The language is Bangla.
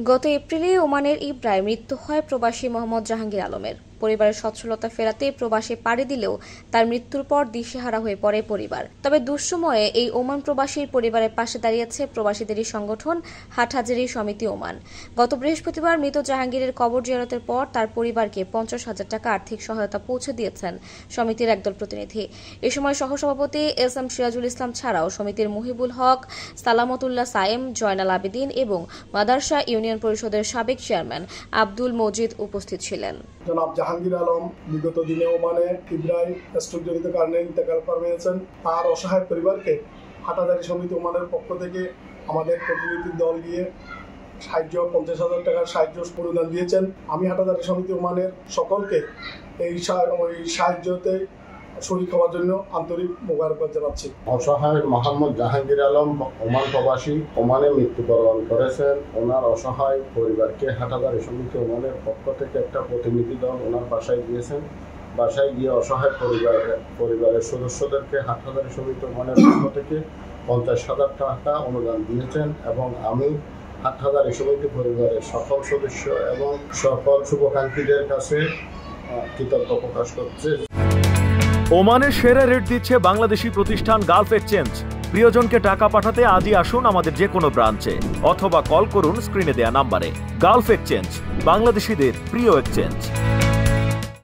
গত এপ্রিলে ওমানের ইব্রায় মৃত্যু হয় প্রবাসী মোহাম্মদ জাহাঙ্গীর আলমের। পরিবারের সচ্ছলতা ফেরাতে প্রবাসে পাড়ি দিলেও তার মৃত্যুর পর দিশেহারা হয়ে পড়ে পরিবার। তবে দুঃসময়ে এই ওমান প্রবাসীর পরিবারের পাশে দাঁড়িয়েছে প্রবাসীদেরই সংগঠন হাটহাজারী সমিতি ওমান। গত বৃহস্পতিবার মৃত জাহাঙ্গীরের কবর জিয়ারতের পর তার পরিবারকে 50,000 টাকা আর্থিক সহায়তা পৌঁছে দিয়েছেন সমিতির একদল প্রতিনিধি। এ সময় সহসভাপতি এস.এম. সিরাজুল ইসলাম ছাড়াও সমিতির মুহিবুল হক, সালামতুল্লাহ সায়েম, জয়নাল আবেদিন এবং মাদারসা ইউনিয়ন পরিষদের সাবেক চেয়ারম্যান আব্দুল মজিদ উপস্থিত ছিলেন। জনাব জাহাঙ্গীর আলম বিগত দিনে ওমানে ইব্রাহিম স্ট্রোকজনিত কারণে ইন্তেকাল করেছেন। তার অসহায় পরিবারকে হাটহাজারী সমিতি ওমানের পক্ষ থেকে আমাদের প্রতিনিধি দল গিয়ে 50,000 টাকার সাহায্য অনুদান দিয়েছেন। আমি হাটহাজারী সমিতি ওমানের সকলকে এই সাহায্যতে শরীক হওয়ার জন্য আন্তরিক মোবারকবাদ জানাচ্ছি। অসহায় মোহাম্মদ জাহাঙ্গীর আলম ওমান প্রবাসী ওমানে মৃত্যুবরণ করেছেন। ওনার অসহায় পরিবারকে হাটহাজারী সমিতি ওমানের পক্ষ থেকে একটা প্রতিনিধি দল ওনার বাসায় গিয়েছেন। বাসায় গিয়ে অসহায় পরিবারের সদস্যদেরকে হাটহাজারী সমিতি ওমানের পক্ষ থেকে 50,000 টাকা অনুদান দিয়েছেন এবং আমি হাটহাজারী সমিতি পরিবারের সকল সদস্য এবং সকল শুভাকাঙ্ক্ষীদের কাছে কৃতজ্ঞতা প্রকাশ করছি। ওমানের সেরা রেট দিচ্ছে বাংলাদেশি প্রতিষ্ঠান গালফ এক্সচেঞ্জ। প্রিয়জনকে টাকা পাঠাতে আজই আসুন আমাদের যে কোনো ব্রাঞ্চে অথবা কল করুন স্ক্রিনে দেয়া নাম্বারে। গালফ এক্সচেঞ্জ, বাংলাদেশিদের প্রিয় এক্সচেঞ্জ।